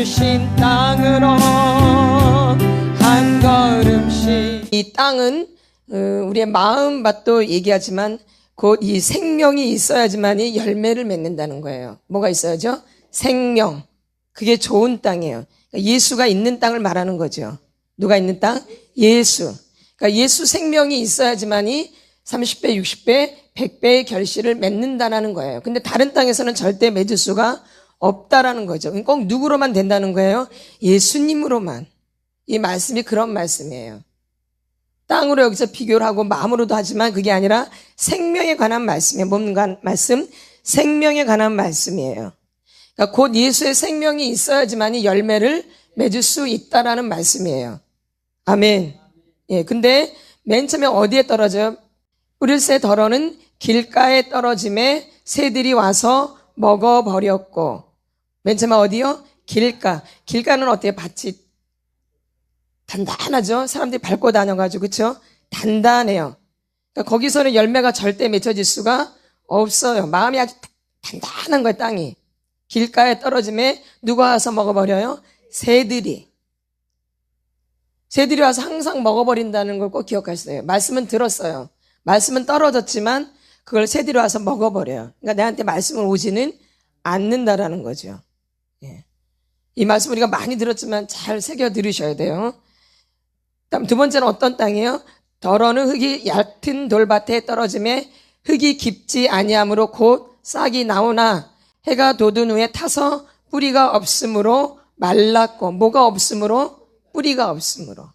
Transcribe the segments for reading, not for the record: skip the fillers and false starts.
주신 땅으로 한 걸음씩. 이 땅은 우리의 마음밭도 얘기하지만 곧 이 생명이 있어야지만이 열매를 맺는다는 거예요. 뭐가 있어야죠? 생명. 그게 좋은 땅이에요. 그러니까 예수가 있는 땅을 말하는 거죠. 누가 있는 땅? 예수. 그러니까 예수 생명이 있어야지만이 30배, 60배, 100배의 결실을 맺는다는 거예요. 근데 다른 땅에서는 절대 맺을 수가 없다라는 거죠. 꼭 누구로만 된다는 거예요? 예수님으로만. 이 말씀이 그런 말씀이에요. 땅으로 여기서 비교를 하고 마음으로도 하지만 그게 아니라 생명에 관한 말씀이에요. 뭔가 말씀? 생명에 관한 말씀이에요. 그러니까 곧 예수의 생명이 있어야지만이 열매를 맺을 수 있다라는 말씀이에요. 아멘. 예, 근데 맨 처음에 어디에 떨어져요? 뿌릴새 덜어는 길가에 떨어짐에 새들이 와서 먹어버렸고. 맨 처음에 어디요? 길가. 길가는 어때요? 밭이 단단하죠? 사람들이 밟고 다녀가지고, 그쵸? 단단해요. 그러니까 거기서는 열매가 절대 맺혀질 수가 없어요. 마음이 아주 단단한 거예요, 땅이. 길가에 떨어짐에 누가 와서 먹어버려요? 새들이. 새들이 와서 항상 먹어버린다는 걸 꼭 기억하세요. 말씀은 들었어요. 말씀은 떨어졌지만 그걸 새들이 와서 먹어버려요. 그러니까 내한테 말씀을 오지는 않는다라는 거죠. 예. 이 말씀 우리가 많이 들었지만 잘 새겨 들으셔야 돼요. 다음 두 번째는 어떤 땅이에요? 덜어는 흙이 얕은 돌밭에 떨어짐에 흙이 깊지 아니하므로 곧 싹이 나오나 해가 돋은 후에 타서 뿌리가 없으므로 말랐고. 뭐가 없으므로? 뿌리가 없으므로.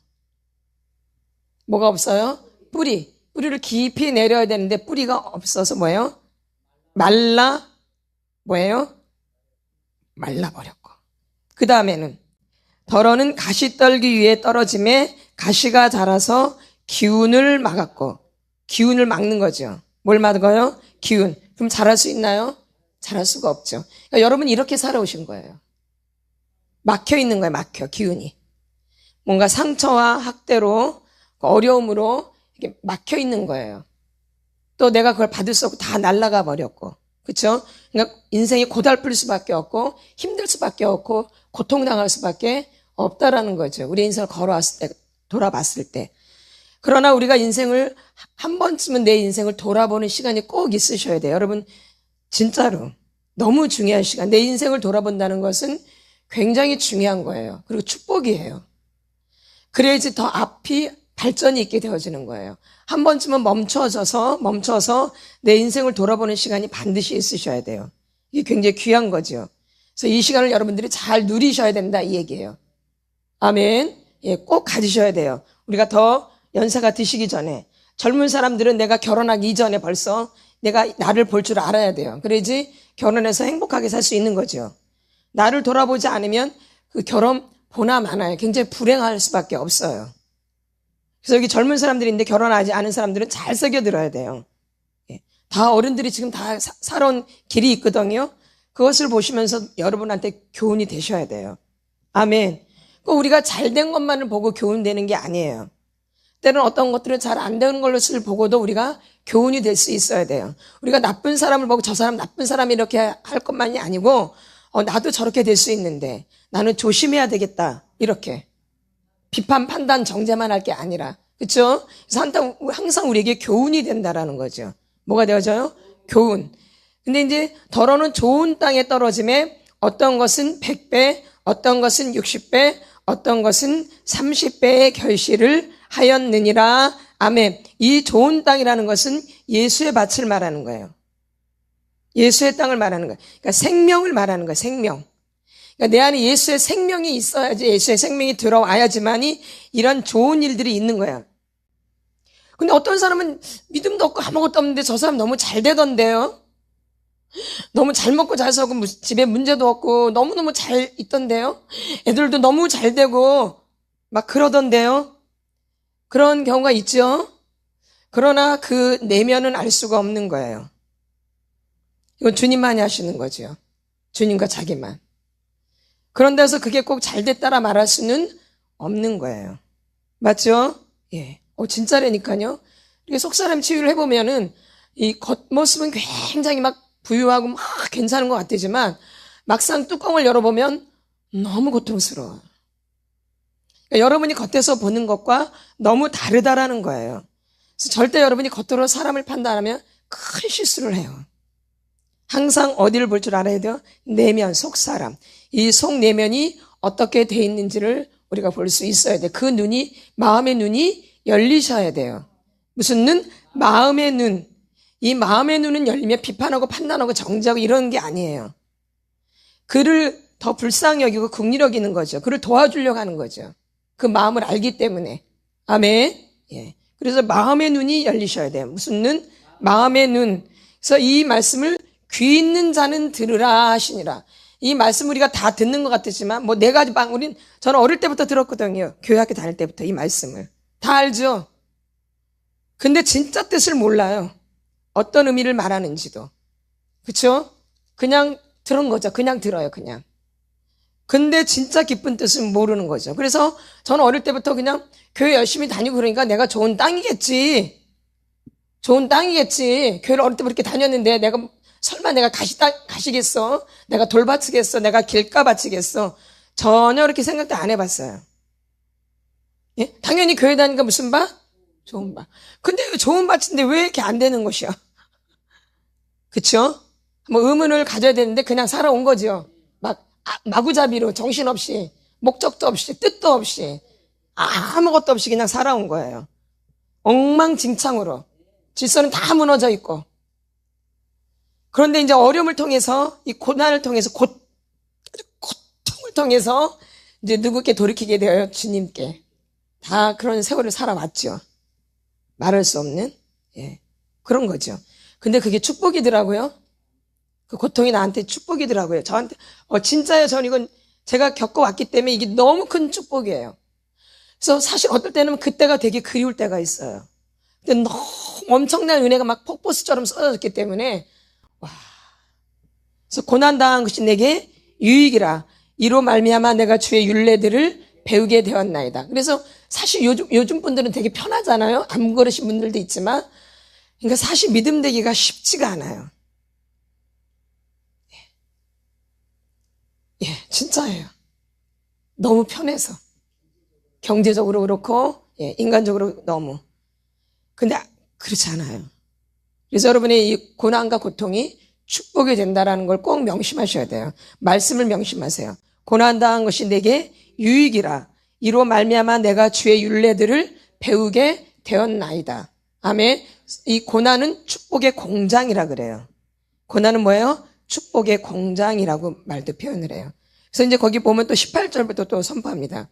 뭐가 없어요? 뿌리를 깊이 내려야 되는데 뿌리가 없어서 뭐예요? 뭐예요? 말라버렸고. 그 다음에는 덜어는 가시떨기 위에 떨어짐에 가시가 자라서 기운을 막았고. 기운을 막는 거죠. 뭘 막아요? 기운. 그럼 자랄 수 있나요? 자랄 수가 없죠. 그러니까 여러분 이렇게 살아오신 거예요. 막혀 있는 거예요. 기운이. 뭔가 상처와 학대로 어려움으로 이렇게 막혀 있는 거예요. 또 내가 그걸 받을 수 없고 다 날아가 버렸고. 그렇죠? 그러니까 인생이 고달플 수밖에 없고 힘들 수밖에 없고 고통당할 수밖에 없다라는 거죠. 우리 인생을 걸어왔을 때, 돌아봤을 때. 그러나 우리가 인생을 한 번쯤은 내 인생을 돌아보는 시간이 꼭 있으셔야 돼요. 여러분 진짜로 너무 중요한 시간. 내 인생을 돌아본다는 것은 굉장히 중요한 거예요. 그리고 축복이에요. 그래야지 더 앞이 발전이 있게 되어지는 거예요. 한 번쯤은 멈춰서 내 인생을 돌아보는 시간이 반드시 있으셔야 돼요. 이게 굉장히 귀한 거죠. 그래서 이 시간을 여러분들이 잘 누리셔야 된다 이 얘기예요. 아멘. 예, 꼭 가지셔야 돼요. 우리가 더 연세가 드시기 전에 젊은 사람들은 내가 결혼하기 이전에 벌써 내가 나를 볼 줄 알아야 돼요. 그래야지 결혼해서 행복하게 살 수 있는 거죠. 나를 돌아보지 않으면 그 결혼 보나 마나요. 굉장히 불행할 수밖에 없어요. 그래서 여기 젊은 사람들이 있는데 결혼하지 않은 사람들은 잘 새겨 들어야 돼요. 예. 다 어른들이 지금 다 살아온 길이 있거든요. 그것을 보시면서 여러분한테 교훈이 되셔야 돼요. 아멘. 꼭 우리가 잘된 것만을 보고 교훈되는 게 아니에요. 때로는 어떤 것들은 잘 안 되는 것을 보고도 우리가 교훈이 될 수 있어야 돼요. 우리가 나쁜 사람을 보고 저 사람 나쁜 사람이 이렇게 할 것만이 아니고 나도 저렇게 될 수 있는데 나는 조심해야 되겠다. 이렇게. 비판, 판단, 정죄만 할 게 아니라. 그렇죠? 그래서 항상 우리에게 교훈이 된다라는 거죠. 뭐가 되어져요? 교훈. 근데 이제 덜어는 좋은 땅에 떨어짐에 어떤 것은 100배, 어떤 것은 60배, 어떤 것은 30배의 결실을 하였느니라. 아멘. 이 좋은 땅이라는 것은 예수의 밭을 말하는 거예요. 예수의 땅을 말하는 거예요. 그러니까 생명을 말하는 거예요. 생명. 그러니까 내 안에 예수의 생명이 있어야지, 예수의 생명이 들어와야지만이 이런 좋은 일들이 있는 거야. 근데 어떤 사람은 믿음도 없고 아무것도 없는데 저 사람 너무 잘 되던데요? 너무 잘 먹고 잘 살고 집에 문제도 없고 너무너무 잘 있던데요? 애들도 너무 잘 되고 막 그러던데요? 그런 경우가 있죠? 그러나 그 내면은 알 수가 없는 거예요. 이건 주님만이 하시는 거죠. 주님과 자기만. 그런 데서 그게 꼭 잘 됐다라 말할 수는 없는 거예요. 맞죠? 예. 진짜라니까요. 이렇게 속사람 치유를 해보면은 이 겉모습은 굉장히 막 부유하고 막 괜찮은 것 같지만 막상 뚜껑을 열어보면 너무 고통스러워요. 그러니까 여러분이 겉에서 보는 것과 너무 다르다라는 거예요. 그래서 절대 여러분이 겉으로 사람을 판단하면 큰 실수를 해요. 항상 어디를 볼 줄 알아야 돼요? 내면, 속사람. 이 속내면이 어떻게 돼 있는지를 우리가 볼 수 있어야 돼요. 그 눈이, 마음의 눈이 열리셔야 돼요. 무슨 눈? 마음의 눈. 이 마음의 눈은 열리면 비판하고 판단하고 정죄하고 이런 게 아니에요. 그를 더 불쌍히 여기고 긍휼히 여기는 거죠. 그를 도와주려고 하는 거죠. 그 마음을 알기 때문에. 아멘. 예. 그래서 마음의 눈이 열리셔야 돼요. 무슨 눈? 마음의 눈. 그래서 이 말씀을 귀 있는 자는 들으라 하시니라. 이 말씀 우리가 다 듣는 것 같았지만 뭐 네 가지 저는 어릴 때부터 들었거든요. 교회 학교 다닐 때부터 이 말씀을. 다 알죠. 근데 진짜 뜻을 몰라요. 어떤 의미를 말하는지도. 그렇죠? 그냥 들은 거죠. 그냥 들어요. 그냥. 근데 진짜 깊은 뜻은 모르는 거죠. 그래서 저는 어릴 때부터 그냥 교회 열심히 다니고 그러니까 내가 좋은 땅이겠지. 좋은 땅이겠지. 교회를 어릴 때부터 이렇게 다녔는데 설마 내가 가시겠어? 내가 돌바치겠어? 내가 길가 바치겠어? 전혀 그렇게 생각도 안 해봤어요. 예? 당연히 교회 다니니까 무슨 바? 좋은 바. 근데 좋은 밭인데 왜 이렇게 안 되는 것이야? 그쵸? 뭐 의문을 가져야 되는데 그냥 살아온 거죠. 마구잡이로 정신없이, 목적도 없이, 뜻도 없이, 아무것도 없이 그냥 살아온 거예요. 엉망진창으로. 질서는 다 무너져 있고. 그런데 이제 어려움을 통해서, 이 고난을 통해서, 고통을 통해서, 이제 누구께 돌이키게 되어요? 주님께. 다 그런 세월을 살아왔죠. 말할 수 없는, 예. 그런 거죠. 근데 그게 축복이더라고요. 그 고통이 나한테 축복이더라고요. 저한테, 진짜요. 저는 이건 제가 겪어왔기 때문에 이게 너무 큰 축복이에요. 그래서 사실 어떨 때는 그때가 되게 그리울 때가 있어요. 근데 너무 엄청난 은혜가 막 폭포수처럼 쏟아졌기 때문에, 와. 그래서 고난당한 것이 내게 유익이라. 이로 말미암아 내가 주의 율례들을 배우게 되었나이다. 그래서 사실 요즘 분들은 되게 편하잖아요. 안 걸으신 분들도 있지만. 그러니까 사실 믿음 되기가 쉽지가 않아요. 예, 진짜예요. 너무 편해서. 경제적으로 그렇고, 예, 인간적으로 너무. 근데 그렇지 않아요. 그래서 여러분의 이 고난과 고통이 축복이 된다라는 걸 꼭 명심하셔야 돼요. 말씀을 명심하세요. 고난당한 것이 내게 유익이라. 이로 말미암아 내가 주의 율례들을 배우게 되었나이다. 아멘. 이 고난은 축복의 공장이라 그래요. 고난은 뭐예요? 축복의 공장이라고 말도 표현을 해요. 그래서 이제 거기 보면 또 18절부터 또 선포합니다.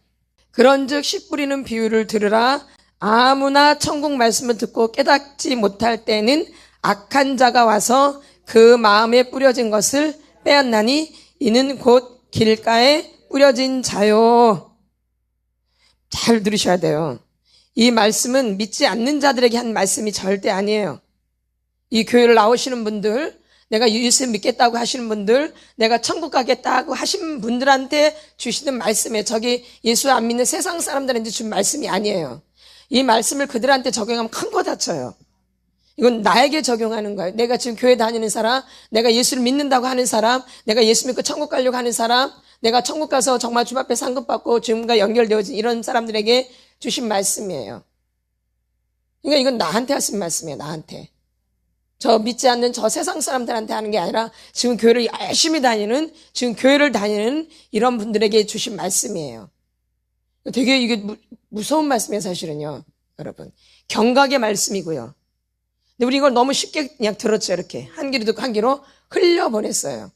그런즉 씨 뿌리는 비유를 들으라. 아무나 천국 말씀을 듣고 깨닫지 못할 때는 악한 자가 와서 그 마음에 뿌려진 것을 빼앗나니 이는 곧 길가에 뿌려진 자요. 잘 들으셔야 돼요. 이 말씀은 믿지 않는 자들에게 한 말씀이 절대 아니에요. 이 교회를 나오시는 분들, 내가 예수 믿겠다고 하시는 분들, 내가 천국 가겠다고 하신 분들한테 주시는 말씀에 저기 예수 안 믿는 세상 사람들한테 준 말씀이 아니에요. 이 말씀을 그들한테 적용하면 큰 거 다쳐요. 이건 나에게 적용하는 거예요. 내가 지금 교회 다니는 사람, 내가 예수를 믿는다고 하는 사람, 내가 예수 믿고 천국 가려고 하는 사람, 내가 천국 가서 정말 주님 앞에 상급받고 주님과 연결되어진 이런 사람들에게 주신 말씀이에요. 그러니까 이건 나한테 하신 말씀이에요. 나한테. 저 믿지 않는 저 세상 사람들한테 하는 게 아니라 지금 교회를 열심히 다니는, 지금 교회를 다니는 이런 분들에게 주신 말씀이에요. 되게 이게 무서운 말씀이에요, 사실은요. 여러분. 경각의 말씀이고요. 근데 우리 이걸 너무 쉽게 그냥 들었죠. 이렇게. 한 귀로 듣고 한 귀로 흘려보냈어요.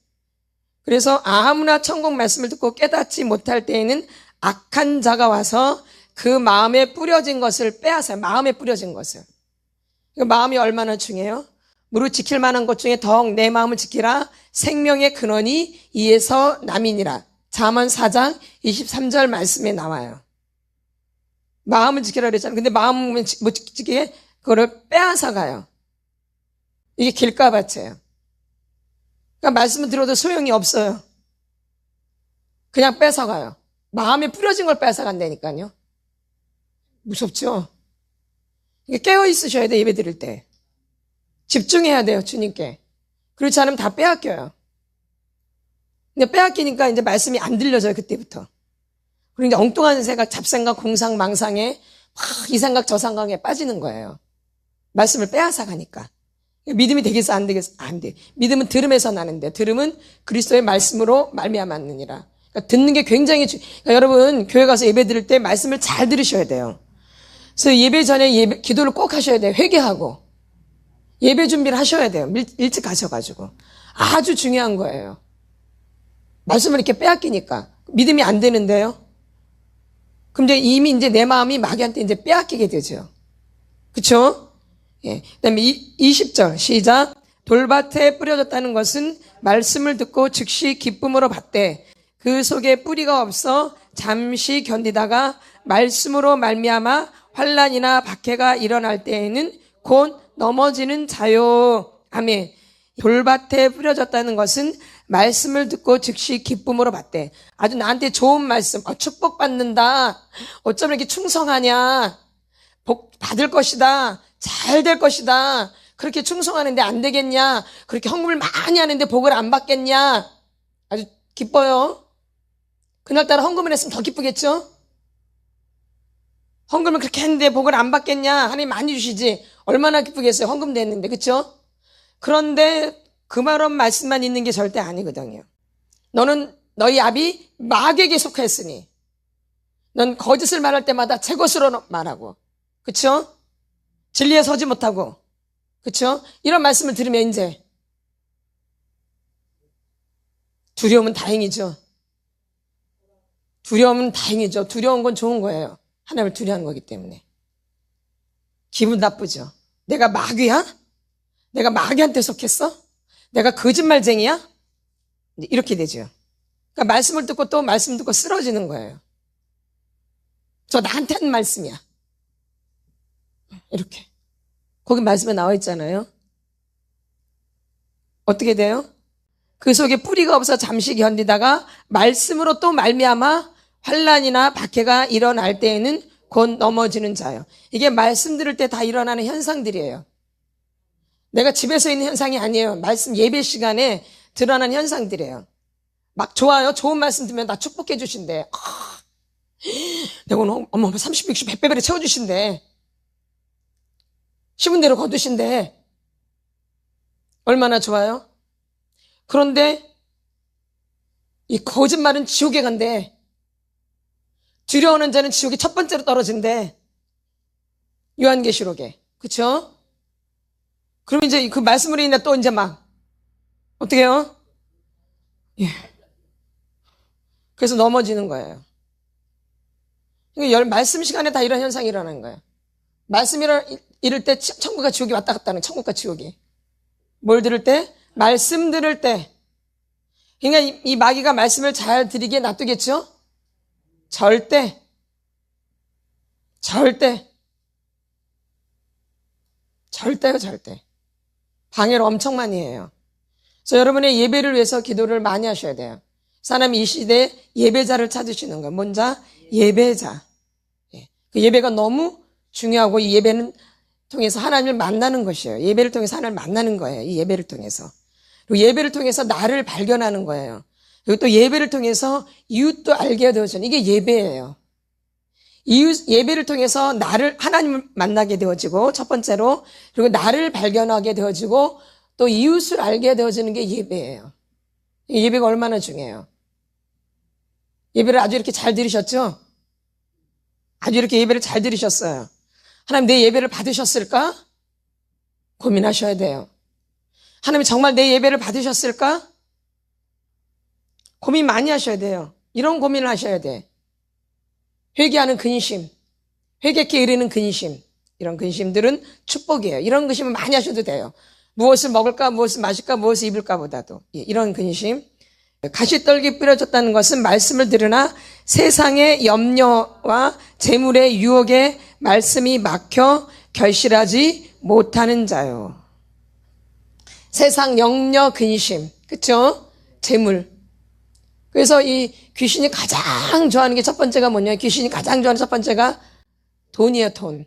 그래서 아무나 천국 말씀을 듣고 깨닫지 못할 때에는 악한 자가 와서 그 마음에 뿌려진 것을 빼앗아요. 마음에 뿌려진 것을. 마음이 얼마나 중요해요? 무릇 지킬 만한 것 중에 더욱 내 마음을 지키라. 생명의 근원이 이에서 남이니라. 잠언 4장 23절 말씀에 나와요. 마음을 지키라 그랬잖아요. 근데 마음을 못 지키게 그거를 빼앗아 가요. 이게 길가밭이에요. 그러니까 말씀을 들어도 소용이 없어요. 그냥 뺏어 가요. 마음에 뿌려진 걸 뺏어 간다니까요. 무섭죠? 깨어 있으셔야 돼요. 예배 드릴 때. 집중해야 돼요. 주님께. 그렇지 않으면 다 빼앗겨요. 근데 빼앗기니까 이제 말씀이 안 들려져요, 그때부터. 그리고 이제 엉뚱한 생각, 잡생각, 공상, 망상에 막 이 생각, 저 생각에 빠지는 거예요. 말씀을 빼앗아 가니까. 믿음이 되겠어, 안 되겠어? 안 돼. 믿음은 들음에서 나는데, 들음은 그리스도의 말씀으로 말미암았느니라. 그러니까 듣는 게 굉장히 그러니까 여러분 교회 가서 예배 드릴 때 말씀을 잘 들으셔야 돼요. 그래서 예배 전에 기도를 꼭 하셔야 돼요. 회개하고 예배 준비를 하셔야 돼요. 일찍 가셔가지고 아주 중요한 거예요. 말씀을 이렇게 빼앗기니까 믿음이 안 되는데요. 그럼 이미 내 마음이 마귀한테 이제 빼앗기게 되죠. 그렇죠? 예. 그다음에 20절 시작. 돌밭에 뿌려졌다는 것은 말씀을 듣고 즉시 기쁨으로 받되 그 속에 뿌리가 없어 잠시 견디다가 말씀으로 말미암아 환난이나 박해가 일어날 때에는 곧 넘어지는 자요. 아멘. 돌밭에 뿌려졌다는 것은 말씀을 듣고 즉시 기쁨으로 받대. 아주 나한테 좋은 말씀, 축복받는다. 어쩜 이렇게 충성하냐. 복 받을 것이다. 잘 될 것이다. 그렇게 충성하는데 안 되겠냐. 그렇게 헌금을 많이 하는데 복을 안 받겠냐. 아주 기뻐요. 그날따라 헌금을 했으면 더 기쁘겠죠? 헌금을 그렇게 했는데 복을 안 받겠냐? 하나님 많이 주시지. 얼마나 기쁘겠어요? 헌금도 했는데, 그쵸? 그런데 그 말씀만 있는 게 절대 아니거든요. 너는 너희 아비 마귀에게 속했으니 넌 거짓을 말할 때마다 제 것으로 말하고, 그쵸? 진리에 서지 못하고, 그쵸? 이런 말씀을 들으면 이제 두려움은 다행이죠. 두려움은 다행이죠. 두려운 건 좋은 거예요. 하나님을 두려워하는 거기 때문에. 기분 나쁘죠. 내가 마귀야? 내가 마귀한테 속했어? 내가 거짓말쟁이야? 이렇게 되죠. 그러니까 말씀을 듣고 또 말씀 듣고 쓰러지는 거예요. 저 나한테 한 말씀이야. 이렇게. 거기 말씀에 나와 있잖아요. 어떻게 돼요? 그 속에 뿌리가 없어 잠시 견디다가 말씀으로 또 말미암아 환난이나 박해가 일어날 때에는 곧 넘어지는 자요. 이게 말씀 들을 때 다 일어나는 현상들이에요. 내가 집에서 있는 현상이 아니에요. 말씀 예배 시간에 드러나는 현상들이에요. 막 좋아요. 좋은 말씀 들으면 나 축복해 주신대. 내가 오늘 어머 30, 60, 100배를 채워주신대. 심은 대로 거두신대. 얼마나 좋아요? 그런데 이 거짓말은 지옥에 간대. 두려워하는 자는 지옥에 첫 번째로 떨어진대. 요한계시록에. 그쵸? 그럼 이제 그 말씀으로 인해 또 이제 막 어떻게 해요? 예. 그래서 넘어지는 거예요. 그러니까 말씀 시간에 다 이런 현상이 일어나는 거예요. 말씀 이럴 때 천국과 지옥이 왔다 갔다 하는 천국과 지옥이. 뭘 들을 때? 말씀 들을 때. 그러니까 이 마귀가 말씀을 잘 들이게 놔두겠죠? 절대. 절대요, 절대. 방해를 엄청 많이 해요. 그래서 여러분의 예배를 위해서 기도를 많이 하셔야 돼요. 사람이 이 시대에 예배자를 찾으시는 거예요. 뭔 자? 예배자. 그 예배가 너무 중요하고 이 예배는 통해서 하나님을 만나는 것이에요. 예배를 통해서 하나님을 만나는 거예요. 이 예배를 통해서. 그리고 예배를 통해서 나를 발견하는 거예요. 그리고 또 예배를 통해서 이웃도 알게 되어지는 이게 예배예요. 예배를 통해서 하나님을 만나게 되어지고 첫 번째로 그리고 나를 발견하게 되어지고 또 이웃을 알게 되어지는 게 예배예요. 예배가 얼마나 중요해요. 예배를 아주 이렇게 잘 들으셨죠? 아주 이렇게 예배를 잘 들으셨어요. 하나님 내 예배를 받으셨을까? 고민하셔야 돼요. 하나님 정말 내 예배를 받으셨을까? 고민 많이 하셔야 돼요. 이런 고민을 하셔야 돼. 회개하는 근심, 회개케 이르는 근심, 이런 근심들은 축복이에요. 이런 근심을 많이 하셔도 돼요. 무엇을 먹을까, 무엇을 마실까, 무엇을 입을까 보다도 이런 근심. 가시떨기 뿌려졌다는 것은 말씀을 들으나 세상의 염려와 재물의 유혹에 말씀이 막혀 결실하지 못하는 자요. 세상 염려 근심, 그쵸? 재물. 그래서 이 귀신이 가장 좋아하는 게 첫 번째가 뭐냐? 귀신이 가장 좋아하는 첫 번째가 돈이에요, 돈.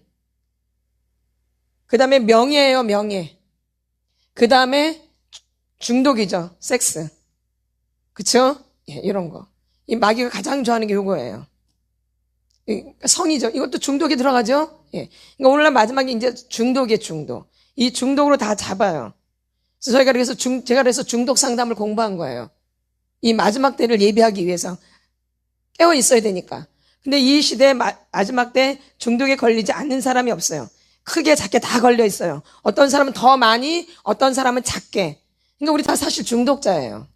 그 다음에 명예예요, 명예. 그 다음에 중독이죠, 섹스. 그쵸? 예, 이런 거. 이 마귀가 가장 좋아하는 게 요거예요. 성이죠. 이것도 중독에 들어가죠? 예. 그러니까 오늘날 마지막에 이제 중독의 중독. 이 중독으로 다 잡아요. 그래서 제가 그래서 중독 상담을 공부한 거예요. 이 마지막 때를 예비하기 위해서. 깨어 있어야 되니까. 근데 이 시대 마지막 때 중독에 걸리지 않는 사람이 없어요. 크게 작게 다 걸려 있어요. 어떤 사람은 더 많이, 어떤 사람은 작게. 그러니까 우리 다 사실 중독자예요.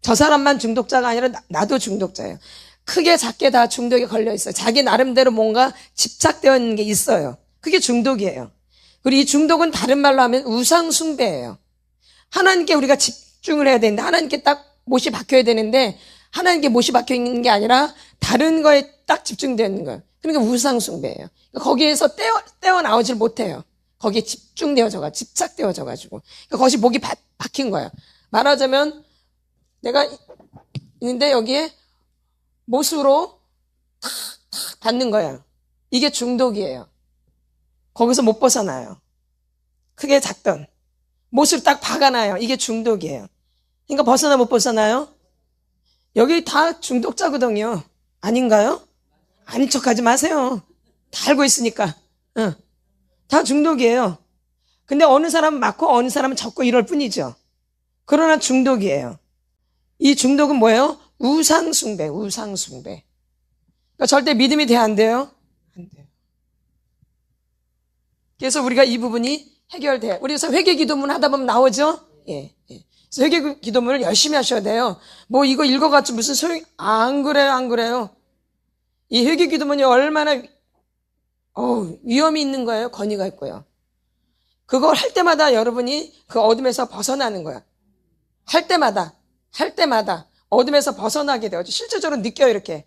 저 사람만 중독자가 아니라 나도 중독자예요. 크게 작게 다 중독에 걸려 있어요. 자기 나름대로 뭔가 집착되어 있는 게 있어요. 그게 중독이에요. 그리고 이 중독은 다른 말로 하면 우상숭배예요. 하나님께 우리가 집중을 해야 되는데, 하나님께 딱 못이 박혀야 되는데, 하나님께 못이 박혀 있는 게 아니라 다른 거에 딱 집중되는 거예요. 그러니까 우상숭배예요. 그러니까 거기에서 떼어 나오질 못해요. 거기에 집착되어져가지고. 그러니까 거기서 목이 박힌 거예요. 말하자면 내가 있는데 여기에 못으로 탁 받는 거예요. 이게 중독이에요. 거기서 못 벗어나요. 크게 작던 못을 딱 박아놔요. 이게 중독이에요. 그러니까 벗어나 못 벗어나요? 여기 다 중독자거든요. 아닌가요? 아닌 척하지 마세요. 다 알고 있으니까. 응. 다 중독이에요. 근데 어느 사람은 맞고 어느 사람은 적고 이럴 뿐이죠. 그러나 중독이에요. 이 중독은 뭐예요? 우상숭배. 그러니까 절대 믿음이 돼야 안 돼요? 안 돼요. 그래서 우리가 이 부분이 해결돼요. 우리가 회개 기도문 하다 보면 나오죠? 예. 그래서 회개 기도문을 열심히 하셔야 돼요. 뭐 이거 읽어봤자 무슨 소용, 안 그래요. 이 회개 기도문이 얼마나, 위험이 있는 거예요? 권위가 있고요. 그걸 할 때마다 여러분이 그 어둠에서 벗어나는 거야. 할 때마다 어둠에서 벗어나게 되어져. 실제적으로 느껴요, 이렇게.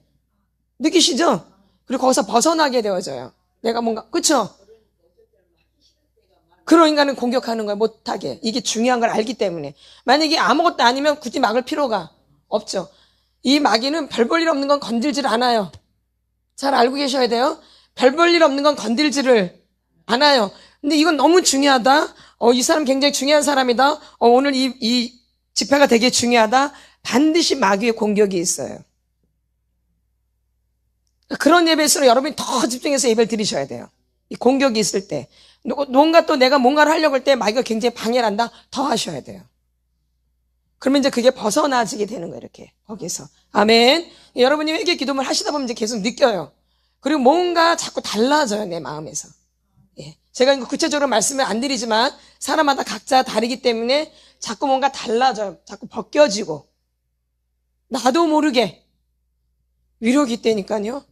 느끼시죠? 그리고 거기서 벗어나게 되어져요. 내가 뭔가, 그쵸? 그런 인간을 공격하는 거야, 못하게. 이게 중요한 걸 알기 때문에. 만약에 아무것도 아니면 굳이 막을 필요가 없죠. 이 마귀는 별 볼 일 없는 건 건들질 않아요. 잘 알고 계셔야 돼요. 별 볼 일 없는 건 건들지를 않아요. 근데 이건 너무 중요하다. 이 사람 굉장히 중요한 사람이다. 오늘 이 집회가 되게 중요하다. 반드시 마귀의 공격이 있어요. 그런 예배일수록 여러분이 더 집중해서 예배를 드리셔야 돼요. 이 공격이 있을 때. 뭔가 또 내가 뭔가를 하려고 할 때 마귀가 굉장히 방해를 한다. 더 하셔야 돼요. 그러면 이제 그게 벗어나지게 되는 거예요, 이렇게. 거기서. 아멘. 여러분이 회개 기도를 하시다 보면 이제 계속 느껴요. 그리고 뭔가 자꾸 달라져요, 내 마음에서. 예. 제가 이거 구체적으로 말씀을 안 드리지만 사람마다 각자 다르기 때문에 자꾸 뭔가 달라져요. 자꾸 벗겨지고. 나도 모르게 위력이 있다니까요.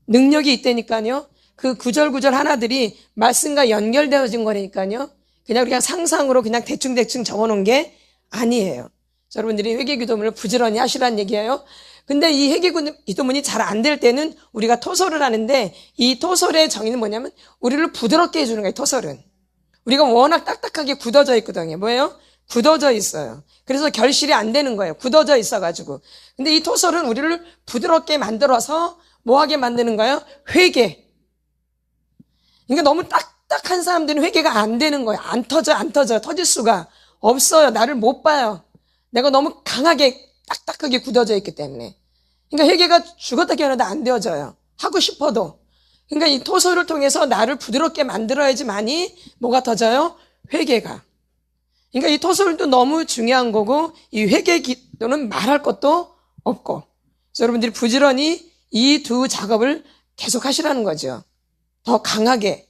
능력이 있다니까요. 그 구절구절 하나들이 말씀과 연결되어진 거라니까요. 그냥 우리가 상상으로 그냥 대충 적어놓은 게 아니에요. 여러분들이 회개 기도문을 부지런히 하시라는 얘기예요. 근데 이 회개 기도문이 잘 안 될 때는 우리가 토설을 하는데 이 토설의 정의는 뭐냐면 우리를 부드럽게 해주는 거예요. 토설은. 우리가 워낙 딱딱하게 굳어져 있거든요. 뭐예요? 굳어져 있어요. 그래서 결실이 안 되는 거예요. 굳어져 있어가지고. 근데 이 토설은 우리를 부드럽게 만들어서 뭐하게 만드는 거예요? 회개. 그러니까 너무 딱딱한 사람들은 회개가 안 되는 거예요. 안 터져. 터질 수가 없어요. 나를 못 봐요. 내가 너무 강하게 딱딱하게 굳어져 있기 때문에. 그러니까 회개가 죽었다 깨어나도 안 되어져요. 하고 싶어도. 그러니까 이 토설을 통해서 나를 부드럽게 만들어야지만이 뭐가 터져요? 회개가. 그러니까 이 토설도 너무 중요한 거고 이 회개 기도는 말할 것도 없고. 그래서 여러분들이 부지런히 이 두 작업을 계속 하시라는 거죠. 더 강하게.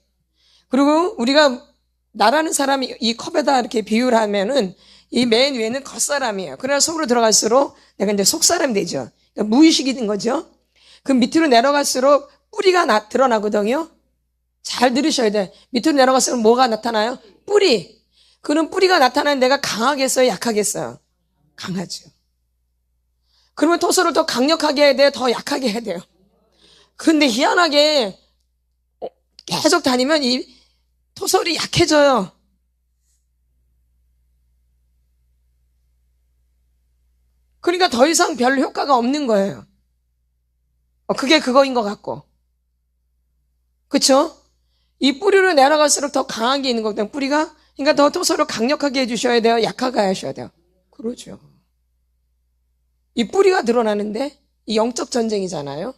그리고 우리가 나라는 사람이 이 컵에다 이렇게 비유를 하면은 이 맨 위에는 겉사람이에요. 그러나 속으로 들어갈수록 내가 이제 속사람이 되죠. 그러니까 무의식이 된 거죠. 그 밑으로 내려갈수록 뿌리가 드러나거든요. 잘 들으셔야 돼. 밑으로 내려갈수록 뭐가 나타나요? 뿌리. 그런 뿌리가 나타나는 내가 강하겠어요? 약하겠어요? 강하죠. 그러면 토설을 더 강력하게 해야 돼요? 더 약하게 해야 돼요? 근데 희한하게 계속 다니면 이 토설이 약해져요. 그러니까 더 이상 별 효과가 없는 거예요. 그게 그거인 것 같고. 그쵸? 이 뿌리로 내려갈수록 더 강하게 있는 거거든요. 뿌리가. 그러니까 더 토설을 강력하게 해주셔야 돼요? 약하게 하셔야 돼요? 그러죠. 이 뿌리가 드러나는데 이 영적 전쟁이잖아요.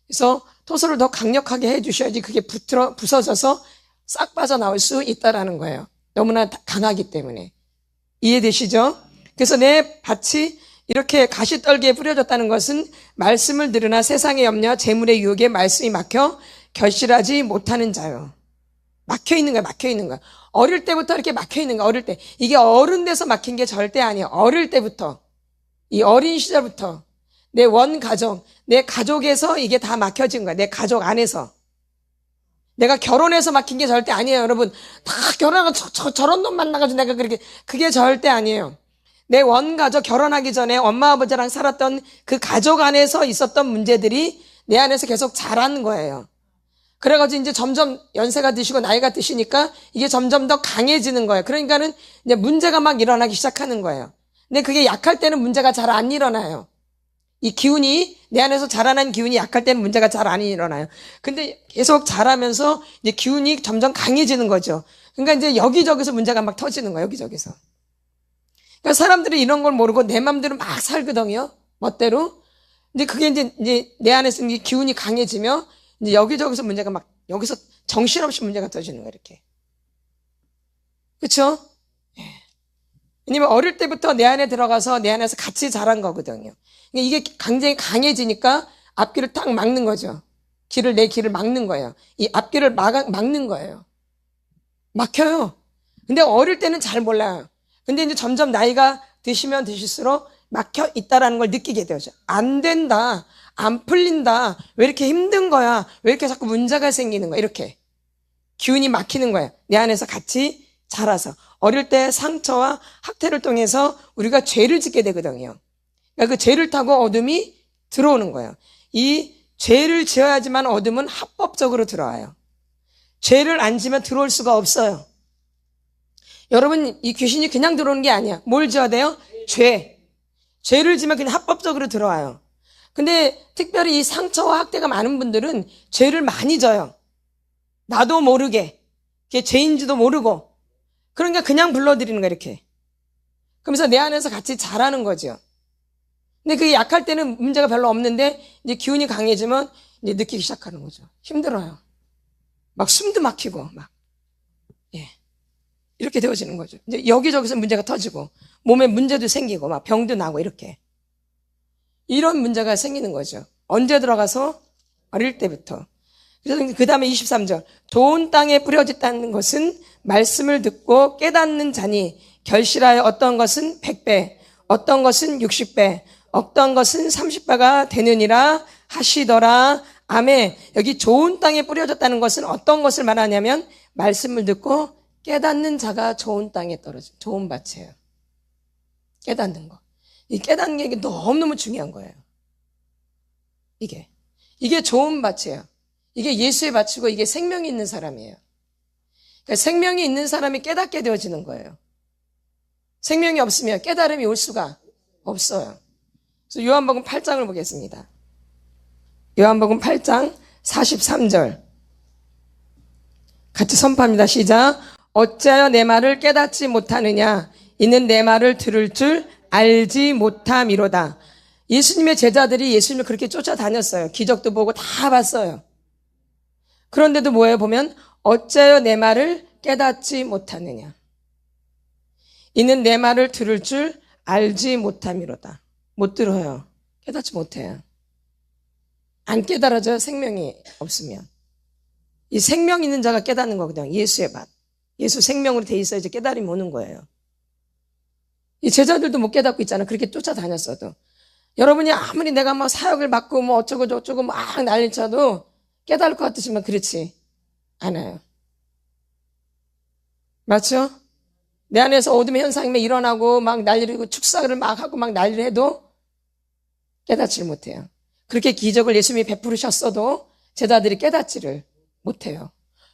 그래서 토소를 더 강력하게 해주셔야지 그게 부서져서 싹 빠져나올 수 있다라는 거예요. 너무나 강하기 때문에. 이해되시죠? 그래서 내 밭이 이렇게 가시떨기에 뿌려졌다는 것은 말씀을 들으나 세상의 염려와 재물의 유혹에 말씀이 막혀 결실하지 못하는 자요. 막혀 있는 거야, 막혀 있는 거야. 어릴 때부터 이렇게 막혀 있는 거야, 어릴 때. 이게 어른 돼서 막힌 게 절대 아니에요. 어릴 때부터. 이 어린 시절부터. 내 원가족, 내 가족에서 이게 다 막혀진 거야. 내 가족 안에서. 내가 결혼해서 막힌 게 절대 아니에요, 여러분. 다 결혼하고 저런 놈 만나가지고 내가 그게 절대 아니에요. 내 원가족 결혼하기 전에 엄마 아버지랑 살았던 그 가족 안에서 있었던 문제들이 내 안에서 계속 자라는 거예요. 그래가지고 이제 점점 연세가 드시고 나이가 드시니까 이게 점점 더 강해지는 거예요. 그러니까는 이제 문제가 막 일어나기 시작하는 거예요. 근데 그게 약할 때는 문제가 잘 안 일어나요. 이 기운이, 내 안에서 자라난 기운이 약할 때는 문제가 잘 안 일어나요. 근데 계속 자라면서 이제 기운이 점점 강해지는 거죠. 그러니까 이제 여기저기서 문제가 막 터지는 거예요, 여기저기서. 그러니까 사람들이 이런 걸 모르고 내 맘대로 막 살거든요, 멋대로. 근데 그게 이제 내 안에서 이제 기운이 강해지며 이제 여기저기서 문제가 막, 여기서 정신없이 문제가 터지는 거예요, 이렇게. 그쵸? 왜냐면 어릴 때부터 내 안에 들어가서 내 안에서 같이 자란 거거든요. 이게 굉장히 강해지니까 앞길을 딱 막는 거죠. 내 길을 막는 거예요. 이 앞길을 막는 거예요. 막혀요. 근데 어릴 때는 잘 몰라요. 근데 이제 점점 나이가 드시면 드실수록 막혀 있다라는 걸 느끼게 되죠. 안 된다. 안 풀린다. 왜 이렇게 힘든 거야? 왜 이렇게 자꾸 문제가 생기는 거야? 이렇게. 기운이 막히는 거예요. 내 안에서 같이 자라서. 어릴 때 상처와 학대를 통해서 우리가 죄를 짓게 되거든요. 그러니까 그 죄를 타고 어둠이 들어오는 거예요. 이 죄를 지어야지만 어둠은 합법적으로 들어와요. 죄를 안 지면 들어올 수가 없어요. 여러분, 이 귀신이 그냥 들어오는 게 아니야. 뭘 지어야 돼요? 죄. 죄를 지면 그냥 합법적으로 들어와요. 근데 특별히 이 상처와 학대가 많은 분들은 죄를 많이 져요. 나도 모르게. 그게 죄인지도 모르고. 그러니까 그냥 불러들이는 거야, 이렇게. 그러면서 내 안에서 같이 자라는 거죠. 근데 그게 약할 때는 문제가 별로 없는데 이제 기운이 강해지면 이제 느끼기 시작하는 거죠. 힘들어요. 막 숨도 막히고 막. 예. 이렇게 되어지는 거죠. 이제 여기저기서 문제가 터지고 몸에 문제도 생기고 막 병도 나고 이렇게. 이런 문제가 생기는 거죠. 언제 들어가서? 어릴 때부터. 그래서 그 다음에 23절. 좋은 땅에 뿌려졌다는 것은 말씀을 듣고 깨닫는 자니 결실하여 어떤 것은 100배, 어떤 것은 60배, 어떤 것은 30배가 되느니라 하시더라. 아멘. 여기 좋은 땅에 뿌려졌다는 것은 어떤 것을 말하냐면 말씀을 듣고 깨닫는 자가 좋은 땅에 떨어진 좋은 밭이에요. 깨닫는 거. 이 깨닫는 게 너무너무 중요한 거예요. 이게 좋은 밭이에요. 이게 예수의 밭이고 이게 생명이 있는 사람이에요. 그러니까 생명이 있는 사람이 깨닫게 되어지는 거예요. 생명이 없으면 깨달음이 올 수가 없어요. 그래서 요한복음 8장을 보겠습니다. 요한복음 8장 43절. 같이 선포합니다. 시작. 어찌하여 내 말을 깨닫지 못하느냐? 이는 내 말을 들을 줄 알지 못함이로다. 예수님의 제자들이 예수님을 그렇게 쫓아다녔어요. 기적도 보고 다 봤어요. 그런데도 뭐예요? 보면 어찌하여 내 말을 깨닫지 못하느냐? 이는 내 말을 들을 줄 알지 못함이로다. 못 들어요. 깨닫지 못해요. 안 깨달아져요. 생명이 없으면. 이 생명 있는 자가 깨닫는 거거든요. 예수의 밭. 예수 생명으로 돼 있어야지 깨달음이 오는 거예요. 이 제자들도 못 깨닫고 있잖아요. 그렇게 쫓아다녔어도. 여러분이 아무리 내가 뭐 사역을 맡고 뭐 어쩌고 저쩌고 막 난리쳐도 깨달을 것 같으시면 그렇지 않아요. 맞죠? 내 안에서 어둠의 현상이 일어나고 막 난리를 축사를 막 하고 막 난리를 해도 깨닫지를 못해요. 그렇게 기적을 예수님이 베푸셨어도 제자들이 깨닫지를 못해요.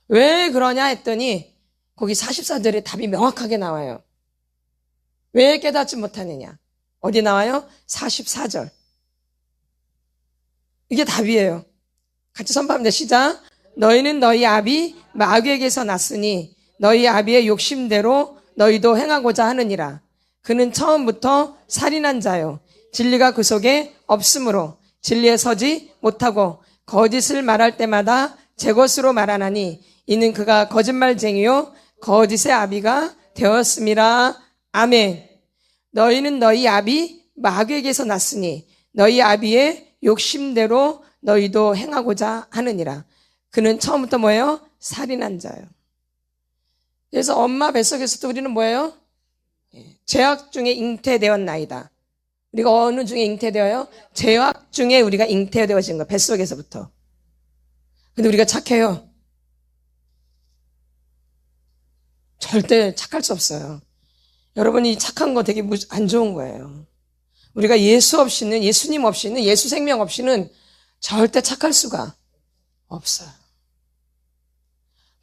왜 그러냐 했더니 거기 44절에 답이 명확하게 나와요. 왜 깨닫지 못하느냐? 어디 나와요? 44절. 이게 답이에요. 같이 선포합니다. 시작. 너희는 너희 아비 마귀에게서 났으니 너희 아비의 욕심대로 너희도 행하고자 하느니라. 그는 처음부터 살인한 자요. 진리가 그 속에 없으므로 진리에 서지 못하고 거짓을 말할 때마다 제 것으로 말하나니 이는 그가 거짓말쟁이요 거짓의 아비가 되었음이라. 아멘. 너희는 너희 아비 마귀에게서 났으니 너희 아비의 욕심대로 너희도 행하고자 하느니라. 그는 처음부터 뭐예요? 살인한 자예요. 그래서 엄마 뱃속에서도 우리는 뭐예요? 죄악 중에 잉태되었나이다. 우리가 어느 중에 잉태되어요? 죄악 중에 우리가 잉태되어진 거예요. 뱃속에서부터. 근데 우리가 착해요. 절대 착할 수 없어요. 여러분이 착한 거 되게 안 좋은 거예요. 우리가 예수 없이는, 예수님 없이는, 예수 생명 없이는 절대 착할 수가 없어요.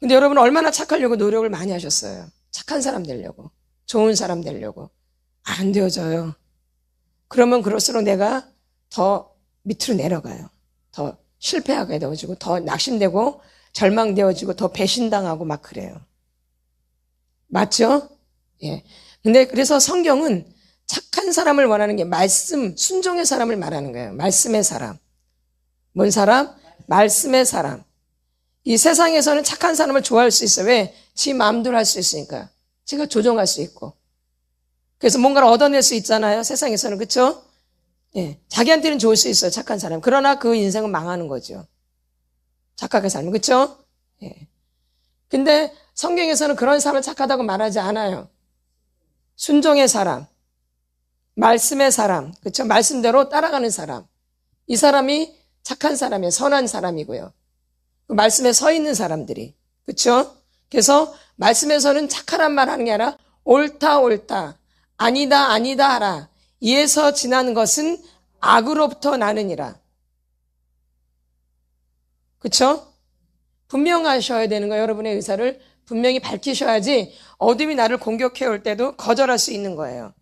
근데 여러분 얼마나 착하려고 노력을 많이 하셨어요. 착한 사람 되려고, 좋은 사람 되려고. 안 되어져요. 그러면 그럴수록 내가 더 밑으로 내려가요. 더 실패하게 되어지고, 더 낙심되고, 절망되어지고, 더 배신당하고 막 그래요. 맞죠? 예. 근데 그래서 성경은 착한 사람을 원하는 게 말씀, 순종의 사람을 말하는 거예요. 말씀의 사람. 뭔 사람? 말씀의 사람. 이 세상에서는 착한 사람을 좋아할 수 있어요. 왜? 지 마음대로 할 수 있으니까. 지가 조종할 수 있고. 그래서 뭔가를 얻어낼 수 있잖아요. 세상에서는. 그렇죠? 예. 자기한테는 좋을 수 있어요. 착한 사람. 그러나 그 인생은 망하는 거죠. 착하게 살면. 그렇죠? 예. 근데 성경에서는 그런 사람을 착하다고 말하지 않아요. 순종의 사람, 말씀의 사람, 그렇죠? 말씀대로 따라가는 사람. 이 사람이 착한 사람이에요. 선한 사람이고요. 그 말씀에 서 있는 사람들이. 그렇죠? 그래서 말씀에서는 착하란 말 하는 게 아니라 옳다 옳다, 아니다 아니다 하라. 이에서 지나는 것은 악으로부터 나느니라. 그렇죠? 분명하셔야 되는 거예요. 여러분의 의사를 분명히 밝히셔야지 어둠이 나를 공격해 올 때도 거절할 수 있는 거예요.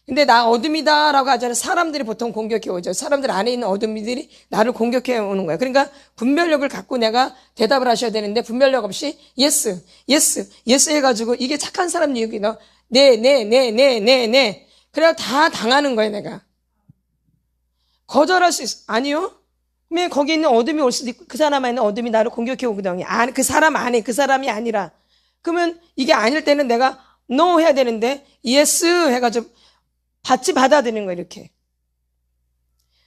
근데 나 어둠이다 라고 하잖아요. 사람들이 보통 공격해 오죠. 사람들 안에 있는 어둠이들이 나를 공격해 오는 거예요. 그러니까 분별력을 갖고 내가 대답을 하셔야 되는데 분별력 없이 yes, yes, yes 해가지고 이게 착한 사람 얘기나 네. 그래야 다 당하는 거예요, 내가. 거절할 수 있어. 아니요. 그러면 거기 있는 어둠이 올 수도 있고 그 사람 안에 있는 어둠이 나를 공격해 오거든요. 그 사람 안에 그 사람이 아니라. 그러면 이게 아닐 때는 내가 no 해야 되는데 yes 해가지고 받아들이는 거예요, 이렇게.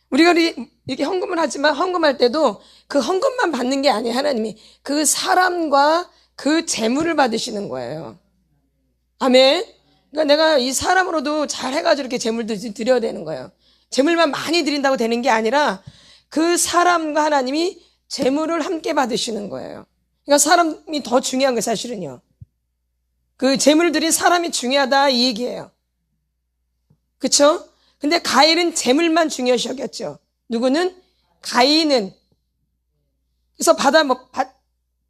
우리가 이렇게 헌금을 하지만 헌금할 때도 그 헌금만 받는 게 아니에요. 하나님이 그 사람과 그 재물을 받으시는 거예요. 아멘. 그러니까 내가 이 사람으로도 잘 해가지고 이렇게 재물도 드려야 되는 거예요. 재물만 많이 드린다고 되는 게 아니라 그 사람과 하나님이 재물을 함께 받으시는 거예요. 그러니까 사람이 더 중요한 거예요, 사실은요. 그 재물을 드린 사람이 중요하다 이 얘기예요. 그쵸? 근데 가인은 재물만 중요시 여겼죠. 누구는? 가인은. 그래서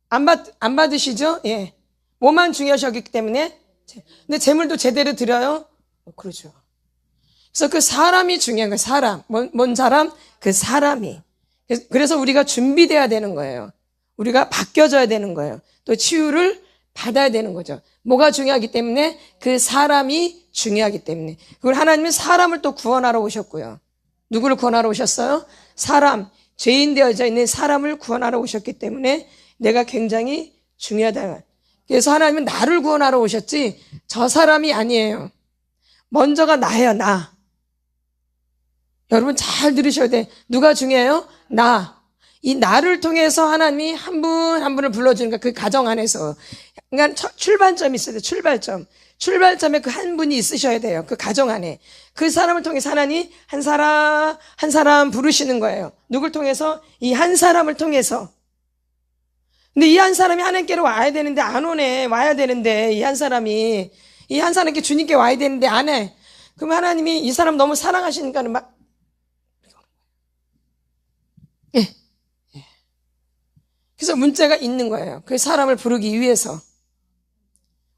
안 받으시죠? 예. 뭐만 중요시 여겼기 때문에. 근데 재물도 제대로 드려요? 그러죠. 그래서 그 사람이 중요한 거예요. 사람. 뭔 사람? 그 사람이. 그래서 우리가 준비돼야 되는 거예요. 우리가 바뀌어져야 되는 거예요. 또 치유를 받아야 되는 거죠. 뭐가 중요하기 때문에? 그 사람이 중요하기 때문에. 그걸 하나님은 사람을 또 구원하러 오셨고요. 누구를 구원하러 오셨어요? 사람, 죄인 되어져 있는 사람을 구원하러 오셨기 때문에 내가 굉장히 중요하다. 그래서 하나님은 나를 구원하러 오셨지 저 사람이 아니에요. 먼저가 나예요, 나. 여러분 잘 들으셔야 돼. 누가 중요해요? 나. 이 나를 통해서 하나님이 한 분 한 분을 불러주는 거야. 그 가정 안에서. 그러니까 출발점이 있어야 돼. 출발점에 그 한 분이 있으셔야 돼요. 그 가정 안에. 그 사람을 통해서 하나님이 한 사람 부르시는 거예요. 누굴 통해서? 이 한 사람을 통해서. 근데 이 한 사람이 하나님께로 와야 되는데 안 오네. 와야 되는데 이 한 사람께 주님께 와야 되는데 안 해. 그럼 하나님이 이 사람 너무 사랑하시니까 막 예. 그래서 문제가 있는 거예요. 그 사람을 부르기 위해서.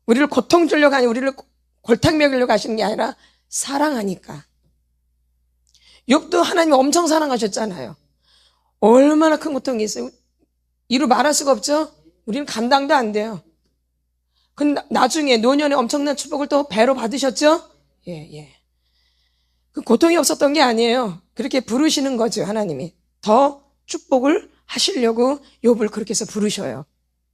우리를 고통 주려고 아니 우리를 골탕 먹이려고 하시는 게 아니라 사랑하니까. 욥도 하나님이 엄청 사랑하셨잖아요. 얼마나 큰 고통이 있어요. 이루 말할 수가 없죠. 우리는 감당도 안 돼요. 근데 나중에 노년에 엄청난 축복을 또 배로 받으셨죠. 예. 그 고통이 없었던 게 아니에요. 그렇게 부르시는 거죠, 하나님이. 더 축복을 하시려고 욥을 그렇게 해서 부르셔요.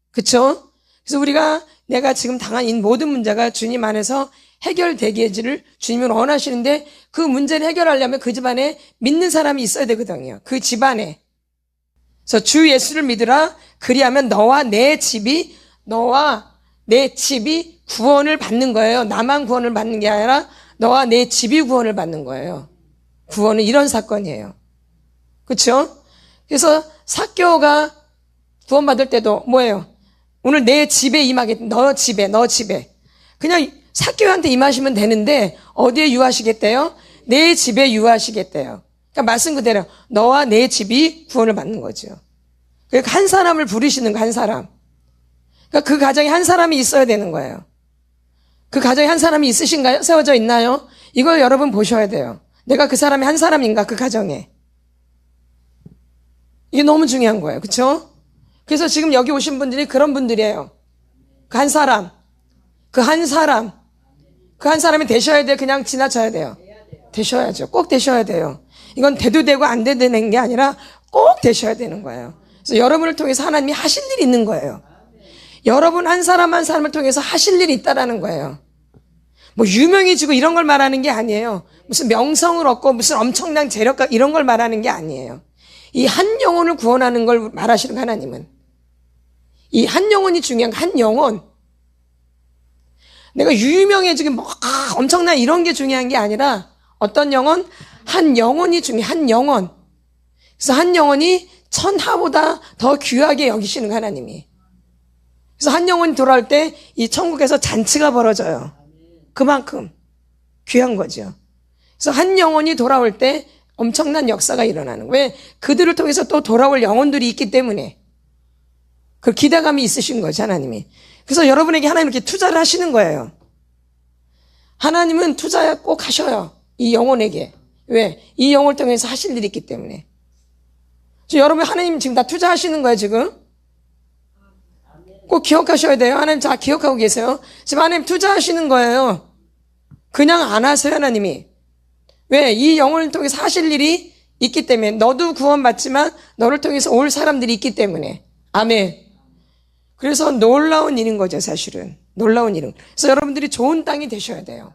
그쵸? 그래서 우리가 내가 지금 당한 이 모든 문제가 주님 안에서 해결되기를 주님은 원하시는데 그 문제를 해결하려면 그 집안에 믿는 사람이 있어야 되거든요. 그 집안에. 그래서 주 예수를 믿으라. 그리하면 너와 내 집이 구원을 받는 거예요. 나만 구원을 받는 게 아니라 너와 내 집이 구원을 받는 거예요. 구원은 이런 사건이에요. 그렇죠? 그래서 삭개오가 구원받을 때도 뭐예요? 오늘 내 집에 임하겠다. 너 집에. 그냥 삭개오한테 임하시면 되는데 어디에 유하시겠대요? 내 집에 유하시겠대요. 그러니까 말씀 그대로 너와 내 집이 구원을 받는 거죠. 그러니까 한 사람을 부르시는 거, 한 사람. 그러니까 그 가정에 한 사람이 있어야 되는 거예요. 그 가정에 한 사람이 있으신가요? 세워져 있나요? 이걸 여러분 보셔야 돼요. 내가 그 사람이 한 사람인가, 그 가정에. 이게 너무 중요한 거예요. 그렇죠? 그래서 지금 여기 오신 분들이 그런 분들이에요. 그 한 사람이 되셔야 돼요? 그냥 지나쳐야 돼요? 되셔야죠. 꼭 되셔야 돼요. 이건 돼도 되고 안 돼도 되는 게 아니라 꼭 되셔야 되는 거예요. 그래서 여러분을 통해서 하나님이 하실 일이 있는 거예요. 여러분 한 사람을 통해서 하실 일이 있다라는 거예요. 뭐 유명해지고 이런 걸 말하는 게 아니에요. 무슨 명성을 얻고 무슨 엄청난 재력가 이런 걸 말하는 게 아니에요. 이 한 영혼을 구원하는 걸 말하시는 하나님은. 이 한 영혼이 중요한 한 영혼. 내가 유명해지고 뭐 엄청난 이런 게 중요한 게 아니라 어떤 영혼? 한 영혼이 중요해. 한 영혼. 그래서 한 영혼이 천하보다 더 귀하게 여기시는 하나님이. 그래서 한 영혼이 돌아올 때 이 천국에서 잔치가 벌어져요. 그만큼 귀한 거죠. 그래서 한 영혼이 돌아올 때 엄청난 역사가 일어나는 거예요. 왜? 그들을 통해서 또 돌아올 영혼들이 있기 때문에. 그 기대감이 있으신 거죠, 하나님이. 그래서 여러분에게 하나님 이렇게 투자를 하시는 거예요. 하나님은 투자 꼭 하셔요. 이 영혼에게. 왜? 이 영혼을 통해서 하실 일이 있기 때문에. 여러분 하나님 지금 다 투자하시는 거예요, 지금. 꼭 기억하셔야 돼요. 하나님 다 기억하고 계세요. 지금 하나님 투자하시는 거예요. 그냥 안 하세요, 하나님이. 왜? 이 영혼을 통해서 하실 일이 있기 때문에. 너도 구원받지만 너를 통해서 올 사람들이 있기 때문에. 아멘. 그래서 놀라운 일인 거죠, 사실은. 놀라운 일은. 그래서 여러분들이 좋은 땅이 되셔야 돼요.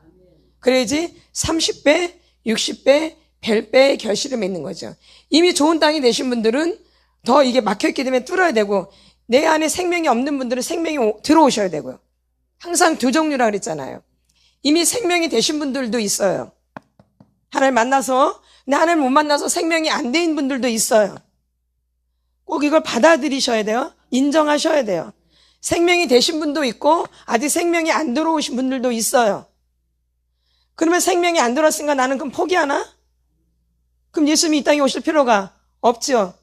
그래야지 30배, 60배, 100배의 결실을 맺는 거죠. 이미 좋은 땅이 되신 분들은 더 이게 막혀있기 때문에 뚫어야 되고, 내 안에 생명이 없는 분들은 생명이 들어오셔야 되고요. 항상 두 종류라 그랬잖아요. 이미 생명이 되신 분들도 있어요. 하나님 만나서, 근데 하나님 못 만나서 생명이 안 된 분들도 있어요. 꼭 이걸 받아들이셔야 돼요. 인정하셔야 돼요. 생명이 되신 분도 있고 아직 생명이 안 들어오신 분들도 있어요. 그러면 생명이 안 들어왔으니까 나는 그럼 포기하나? 그럼 예수님이 이 땅에 오실 필요가 없죠.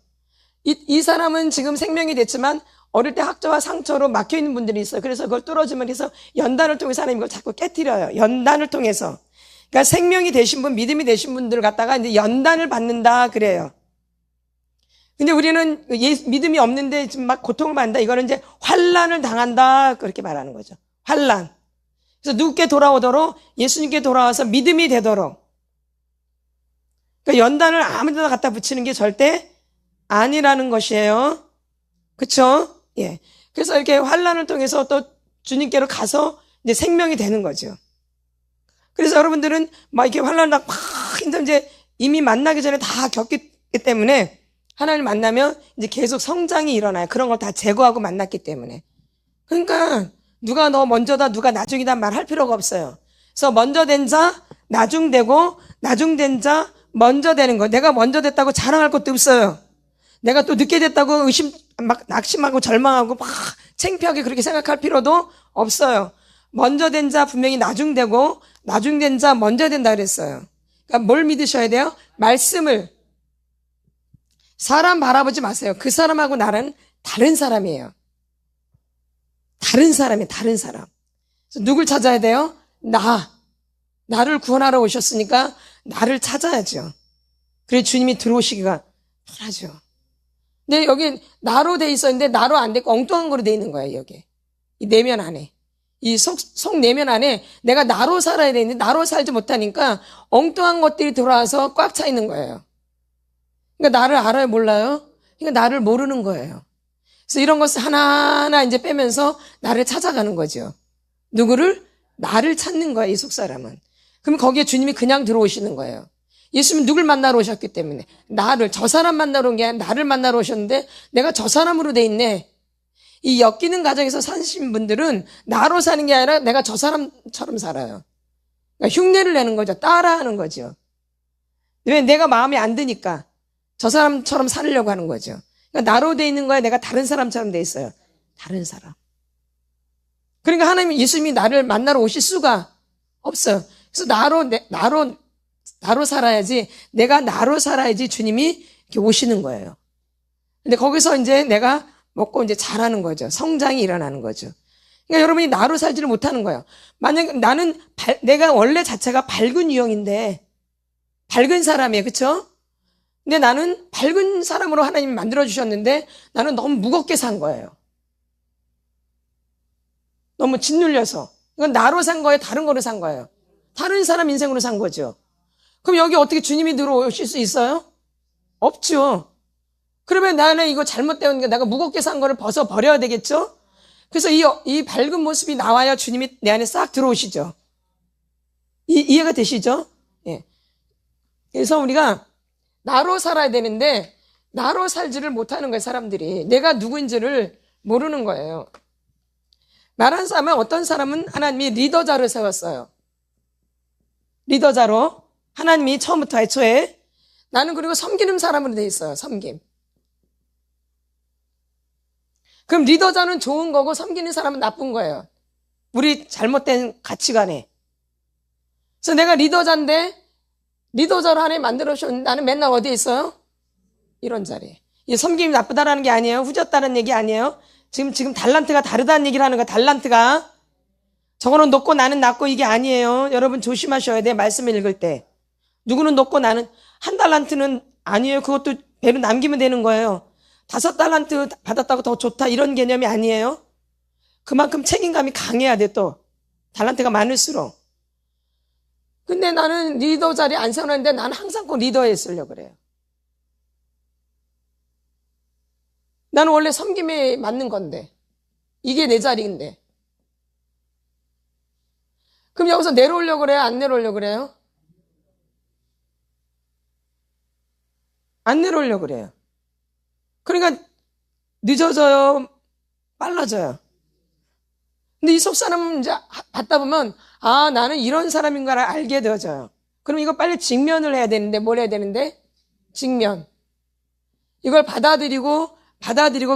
이 사람은 지금 생명이 됐지만 어릴 때 학저와 상처로 막혀있는 분들이 있어요. 그래서 그걸 뚫어주면 해서 연단을 통해서 하나님 이걸 자꾸 깨뜨려요. 연단을 통해서. 그러니까 생명이 되신 분, 믿음이 되신 분들을 갖다가 이제 연단을 받는다 그래요. 근데 우리는 믿음이 없는데 지금 막 고통을 받는다. 이거는 이제 환난을 당한다. 그렇게 말하는 거죠. 환난. 그래서 누구께 돌아오도록 예수님께 돌아와서 믿음이 되도록. 그러니까 연단을 아무 데나 갖다 붙이는 게 절대 아니라는 것이에요. 그쵸? 예. 그래서 이렇게 환난을 통해서 또 주님께로 가서 이제 생명이 되는 거죠. 그래서 여러분들은 막 이렇게 환난을 막 이제 이미 만나기 전에 다 겪기 때문에 하나님을 만나면 이제 계속 성장이 일어나요. 그런 걸 다 제거하고 만났기 때문에. 그러니까 누가 너 먼저다 누가 나중이다 말할 필요가 없어요. 그래서 먼저 된 자 나중되고 나중된 자 먼저 되는 거. 내가 먼저 됐다고 자랑할 것도 없어요. 내가 또 늦게 됐다고 막 낙심하고 절망하고 막 창피하게 그렇게 생각할 필요도 없어요. 먼저 된 자 분명히 나중되고 나중된 자 먼저 된다 그랬어요. 그러니까 뭘 믿으셔야 돼요? 말씀을. 사람 바라보지 마세요. 그 사람하고 나는 다른 사람이에요. 다른 사람이에요. 다른 사람. 그래서 누굴 찾아야 돼요? 나를 구원하러 오셨으니까 나를 찾아야죠. 그래서 주님이 들어오시기가 편하죠. 근데 여기 나로 돼 있었는데 나로 안 됐고 엉뚱한 거로 돼 있는 거예요. 여기 이 내면 안에 이 속 내면 안에 내가 나로 살아야 되는데 나로 살지 못하니까 엉뚱한 것들이 들어와서 꽉 차 있는 거예요. 그러니까 나를 알아요, 몰라요? 그러니까 나를 모르는 거예요. 그래서 이런 것을 하나하나 이제 빼면서 나를 찾아가는 거죠. 누구를? 나를 찾는 거야, 이 속사람은. 그럼 거기에 주님이 그냥 들어오시는 거예요. 예수님은 누굴 만나러 오셨기 때문에 나를, 저 사람 만나러 온 게 아니라 나를 만나러 오셨는데 내가 저 사람으로 돼 있네. 이 엮이는 가정에서 사신 분들은 나로 사는 게 아니라 내가 저 사람처럼 살아요. 그러니까 흉내를 내는 거죠. 따라하는 거죠. 왜? 내가 마음에 안 드니까 저 사람처럼 살려고 하는 거죠. 그러니까 나로 돼 있는 거야. 내가 다른 사람처럼 돼 있어요. 다른 사람. 그러니까 하나님, 예수님이 나를 만나러 오실 수가 없어요. 그래서 나로 살아야지, 내가 나로 살아야지 주님이 이렇게 오시는 거예요. 근데 거기서 이제 내가 먹고 이제 자라는 거죠. 성장이 일어나는 거죠. 그러니까 여러분이 나로 살지를 못하는 거예요. 만약에 나는 내가 원래 자체가 밝은 유형인데, 밝은 사람이에요. 그쵸? 근데 나는 밝은 사람으로 하나님이 만들어주셨는데 나는 너무 무겁게 산 거예요. 너무 짓눌려서. 이건 나로 산 거예요? 다른 거로 산 거예요? 다른 사람 인생으로 산 거죠. 그럼 여기 어떻게 주님이 들어오실 수 있어요? 없죠. 그러면 나는 이거 잘못된 게 내가 무겁게 산 거를 벗어버려야 되겠죠? 그래서 이 밝은 모습이 나와야 주님이 내 안에 싹 들어오시죠. 이해가 되시죠? 예. 그래서 우리가 나로 살아야 되는데 나로 살지를 못하는 거예요, 사람들이. 내가 누구인지를 모르는 거예요. 말한 사람은, 어떤 사람은 하나님이 리더자로 세웠어요. 리더자로. 하나님이 처음부터 애초에 나는 그리고 섬기는 사람으로 돼 있어요. 섬김. 그럼 리더자는 좋은 거고 섬기는 사람은 나쁜 거예요. 우리 잘못된 가치관에. 그래서 내가 리더자인데 리더자로 하나님 만들어주셨는데 나는 맨날 어디에 있어요? 이런 자리에. 이 섬김이 나쁘다라는 게 아니에요. 후졌다는 얘기 아니에요. 지금 달란트가 다르다는 얘기를 하는 거야. 달란트가. 저거는 높고 나는 낮고 이게 아니에요. 여러분 조심하셔야 돼. 말씀을 읽을 때. 누구는 높고 나는, 한 달란트는 아니에요. 그것도 배로 남기면 되는 거예요. 5달란트 받았다고 더 좋다 이런 개념이 아니에요. 그만큼 책임감이 강해야 돼. 또 달란트가 많을수록. 근데 나는 리더 자리에 안 세워놨는데 나는 항상 꼭 리더에 있으려고 그래요. 나는 원래 섬김에 맞는 건데 이게 내 자리인데. 그럼 여기서 내려오려고 그래요? 안 내려오려고 그래요? 안 내려오려고 그래요. 그러니까 늦어져요? 빨라져요? 근데 이 속사람은 이제 받다 보면 아, 나는 이런 사람인가를 알게 되어져요. 그럼 이거 빨리 직면을 해야 되는데 뭘 해야 되는데? 직면. 이걸 받아들이고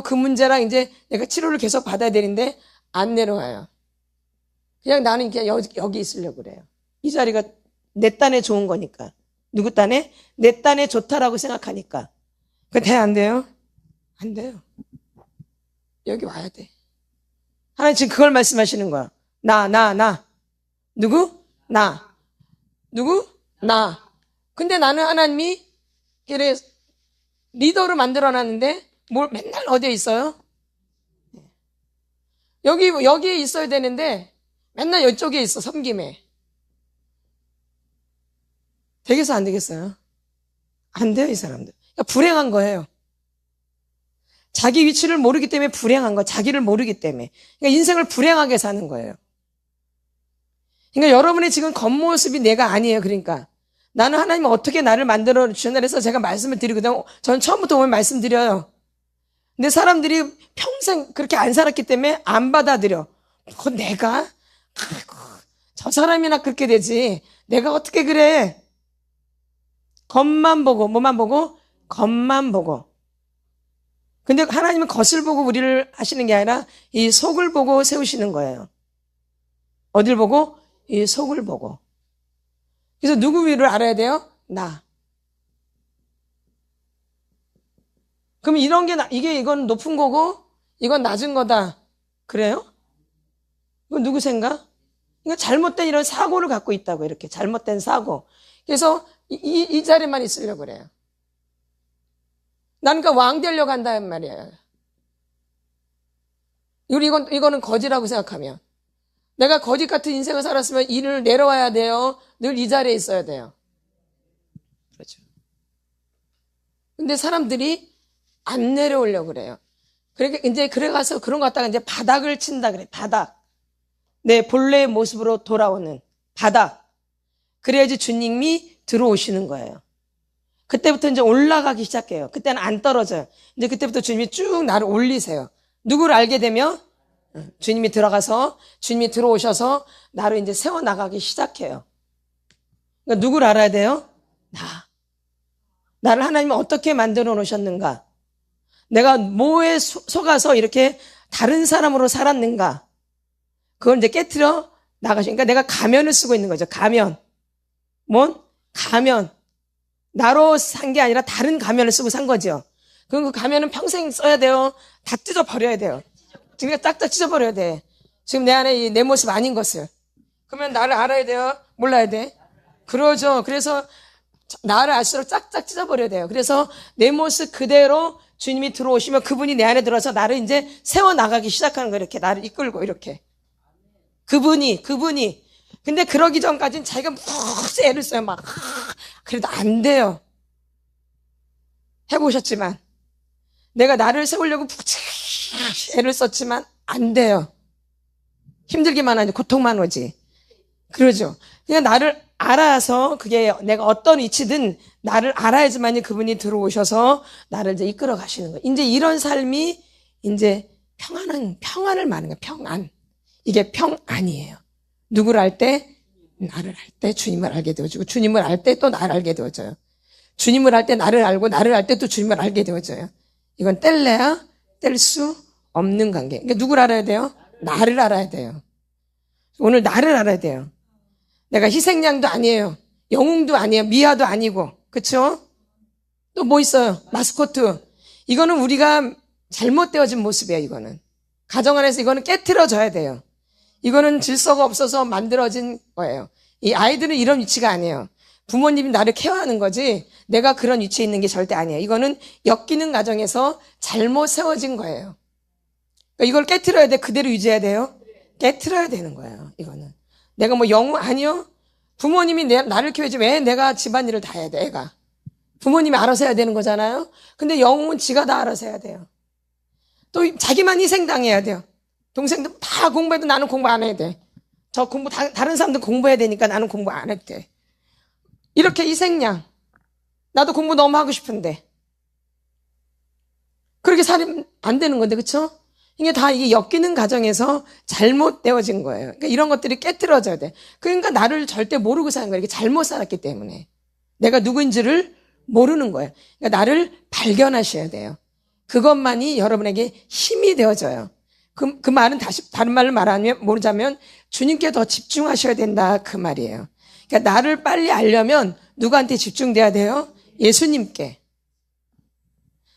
그 문제랑 이제 내가 치료를 계속 받아야 되는데 안 내려와요. 그냥 나는 그냥 여기 있으려고 그래요. 이 자리가 내 딴에 좋은 거니까. 누구 딴에? 내 딴에 좋다라고 생각하니까. 그거 돼? 안 돼요? 안 돼요. 여기 와야 돼. 하나님 지금 그걸 말씀하시는 거야. 나. 누구? 나. 누구? 나. 근데 나는 하나님이 그래 리더로 만들어놨는데 뭘 맨날 어디에 있어요? 여기에 있어야 되는데 맨날 이쪽에 있어, 섬김에. 되겠어, 안 되겠어요? 안 돼요, 이 사람들. 그러니까 불행한 거예요. 자기 위치를 모르기 때문에 불행한 거예요. 자기를 모르기 때문에. 그러니까 인생을 불행하게 사는 거예요. 그러니까 여러분의 지금 겉모습이 내가 아니에요. 그러니까 나는 하나님 어떻게 나를 만들어 주셨나 해서 제가 말씀을 드리거든요. 저는 처음부터 오면 말씀드려요. 근데 사람들이 평생 그렇게 안 살았기 때문에 안 받아들여. 내가? 아이고, 저 사람이나 그렇게 되지. 내가 어떻게 그래? 겉만 보고, 뭐만 보고? 겉만 보고. 근데 하나님은 겉을 보고 우리를 하시는 게 아니라 이 속을 보고 세우시는 거예요. 어딜 보고? 이 속을 보고. 그래서 누구 위를 알아야 돼요? 나. 그럼 이건 높은 거고, 이건 낮은 거다. 그래요? 이건 누구 생각? 이거 잘못된 이런 사고를 갖고 있다고, 이렇게. 잘못된 사고. 그래서 이 자리만 있으려고 그래요. 나는 그러니까 왕 되려고 한다는 말이에요. 이거는 거지라고 생각하면. 내가 거짓 같은 인생을 살았으면 일을 내려와야 돼요? 늘 이 자리에 있어야 돼요? 그렇죠. 근데 사람들이 안 내려오려고 그래요. 그러니까 이제 그래가서 그런 거 갖다가 이제 바닥을 친다 그래. 바닥. 내 본래의 모습으로 돌아오는 바닥. 그래야지 주님이 들어오시는 거예요. 그때부터 이제 올라가기 시작해요. 그때는 안 떨어져요. 이제 그때부터 주님이 쭉 나를 올리세요. 누구를 알게 되면 주님이 들어가서 주님이 들어오셔서 나를 이제 세워나가기 시작해요. 그러니까 누구를 알아야 돼요? 나를 하나님은 어떻게 만들어 놓으셨는가? 내가 뭐에 속아서 이렇게 다른 사람으로 살았는가? 그걸 이제 깨트려 나가시니까 내가 가면을 쓰고 있는 거죠. 가면. 뭔? 가면. 나로 산 게 아니라 다른 가면을 쓰고 산 거죠. 그럼 그 가면은 평생 써야 돼요? 다 찢어버려야 돼요. 지금 딱딱 찢어버려야 돼. 지금 내 안에 내 모습 아닌 것을. 그러면 나를 알아야 돼요? 몰라야 돼? 그러죠. 그래서 나를 알수록 짝짝 찢어버려야 돼요. 그래서 내 모습 그대로 주님이 들어오시면 그분이 내 안에 들어서 나를 이제 세워나가기 시작하는 거예요. 이렇게 나를 이끌고 이렇게. 그분이. 근데 그러기 전까지는 자기가 무슨 애를 써요. 막. 그래도 안 돼요. 해보셨지만. 내가 나를 세우려고 애를 썼지만 안 돼요. 힘들기만 하지 고통만 오지. 그러죠. 그냥 나를 알아서 그게 내가 어떤 위치든 나를 알아야지만이 그분이 들어오셔서 나를 이제 이끌어 가시는 거예요. 이제 이런 삶이 이제 평안을 말하는 거예요. 평안. 이게 평안이에요. 누구를 알 때? 나를 알 때 주님을 알게 되어지고 주님을 알 때 또 나를 알게 되어져요. 주님을 알 때 나를 알고 나를 알 때 또 주님을 알게 되어져요. 이건 뗄래야 뗄 수 없는 관계. 그러니까 누구를 알아야 돼요? 나를 알아야 돼요. 오늘 나를 알아야 돼요. 내가 희생양도 아니에요. 영웅도 아니에요. 미아도 아니고. 그쵸? 또 뭐 있어요? 마스코트. 이거는 우리가 잘못되어진 모습이에요. 이거는. 가정 안에서 이거는 깨트려져야 돼요. 이거는 질서가 없어서 만들어진 거예요. 이 아이들은 이런 위치가 아니에요. 부모님이 나를 케어하는 거지 내가 그런 위치에 있는 게 절대 아니에요. 이거는 엮이는 과정에서 잘못 세워진 거예요. 그러니까 이걸 깨트려야 돼. 그대로 유지해야 돼요. 깨트려야 되는 거예요. 이거는. 내가 뭐 영웅 아니요. 부모님이 나를 키워야지 왜 내가 집안일을 다 해야 돼. 애가. 부모님이 알아서 해야 되는 거잖아요. 근데 영웅은 지가 다 알아서 해야 돼요. 또 자기만 희생당해야 돼요. 동생들 다 공부해도 나는 공부 안 해야 돼. 다른 사람들 공부해야 되니까 나는 공부 안 해도 돼. 이렇게 희생양. 나도 공부 너무 하고 싶은데. 그렇게 살면 안 되는 건데, 그쵸? 이게 다 이게 엮이는 과정에서 잘못되어진 거예요. 그러니까 이런 것들이 깨트려져야 돼. 그러니까 나를 절대 모르고 사는 거예요. 이렇게 잘못 살았기 때문에. 내가 누구인지를 모르는 거예요. 그러니까 나를 발견하셔야 돼요. 그것만이 여러분에게 힘이 되어져요. 그 말은 다른 말로 모르자면 주님께 더 집중하셔야 된다. 그 말이에요. 그러니까 나를 빨리 알려면 누구한테 집중돼야 돼요? 예수님께.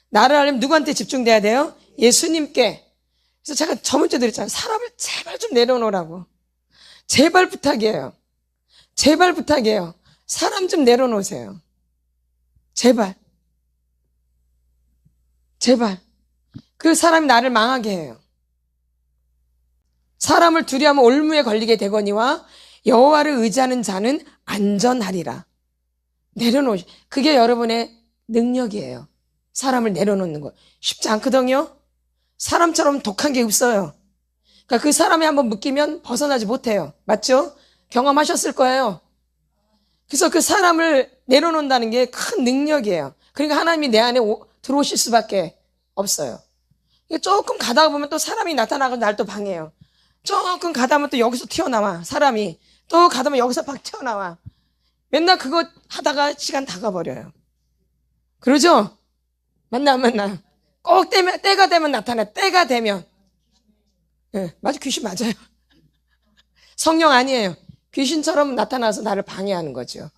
나를 알려면 누구한테 집중돼야 돼요? 예수님께. 그래서 제가 저번주에 드렸잖아요. 사람을 제발 좀 내려놓으라고. 제발 부탁이에요. 제발 부탁이에요. 사람 좀 내려놓으세요. 제발. 그 사람이 나를 망하게 해요. 사람을 두려워하면 올무에 걸리게 되거니와 여호와를 의지하는 자는 안전하리라. 그게 여러분의 능력이에요. 사람을 내려놓는 거. 쉽지 않거든요. 사람처럼 독한 게 없어요. 그러니까 그 사람이 한번 묶이면 벗어나지 못해요. 맞죠? 경험하셨을 거예요. 그래서 그 사람을 내려놓는다는 게 큰 능력이에요. 그러니까 하나님이 내 안에 들어오실 수밖에 없어요. 조금 가다가 보면 또 사람이 나타나고 날 또 방해해요. 조금 가다 보면 또 여기서 튀어나와. 사람이. 또 가다 보면 여기서 막 튀어나와. 맨날 그거 하다가 시간 다 가버려요. 그러죠? 만나요. 꼭 때가 되면 나타나. 때가 되면. 네, 맞아. 귀신 맞아요. 성령 아니에요. 귀신처럼 나타나서 나를 방해하는 거죠.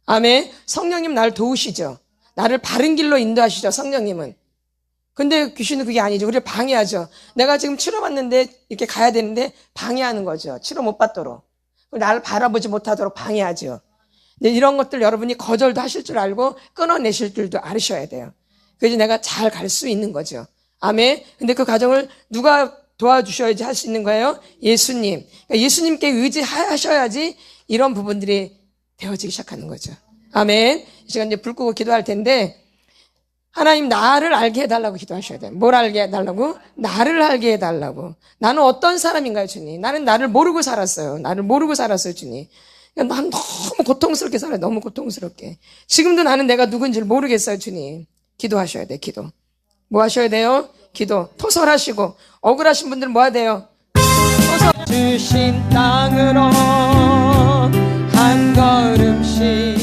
아멘. 성령님 나를 도우시죠. 나를 바른 길로 인도하시죠. 성령님은. 근데 귀신은 그게 아니죠. 우리를 방해하죠. 내가 지금 치료받는데 이렇게 가야 되는데 방해하는 거죠. 치료 못 받도록. 나를 바라보지 못하도록 방해하죠. 근데 이런 것들 여러분이 거절도 하실 줄 알고 끊어내실 줄도 아셔야 돼요. 그래서 내가 잘 갈 수 있는 거죠. 아멘. 근데 그 과정을 누가 도와주셔야지 할 수 있는 거예요. 예수님. 그러니까 예수님께 의지하셔야지 이런 부분들이 되어지기 시작하는 거죠. 아멘. 이 시간 이제 불 끄고 기도할 텐데, 하나님 나를 알게 해달라고 기도하셔야 돼요. 뭘 알게 해달라고? 나를 알게 해달라고. 나는 어떤 사람인가요, 주님? 나는 나를 모르고 살았어요. 나를 모르고 살았어요, 주님. 난 너무 고통스럽게 살아요. 너무 고통스럽게. 지금도 나는 내가 누군지를 모르겠어요, 주님. 기도하셔야 돼, 기도. 뭐 하셔야 돼요? 기도. 토설하시고, 억울하신 분들은 뭐 해야 돼요? 토설 주신 땅으로 한 걸음씩